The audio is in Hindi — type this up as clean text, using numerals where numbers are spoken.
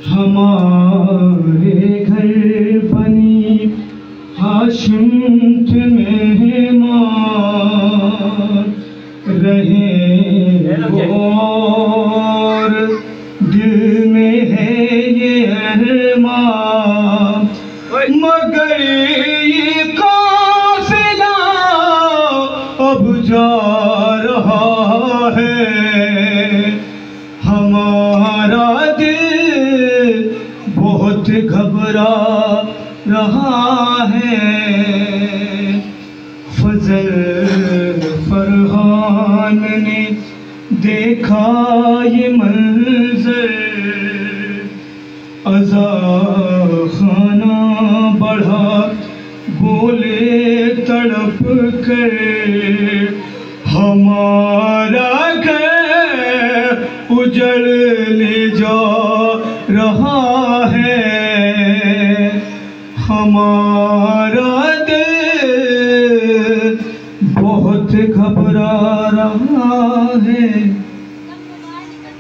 हमारे घर बनी हाशिम के मेहमान रहे और दिल में है ये अरमान, मगर ये काफिला अब जा रहा है। हमारा दिल बहुत घबरा रहा है। फजल फरहान ने देखा ये मंजर, अज़ा खाना बढ़ा बोले तड़प कर, हमारा घर उजड़ने जा रहा है। हमारा दिल बहुत घबरा रहा है।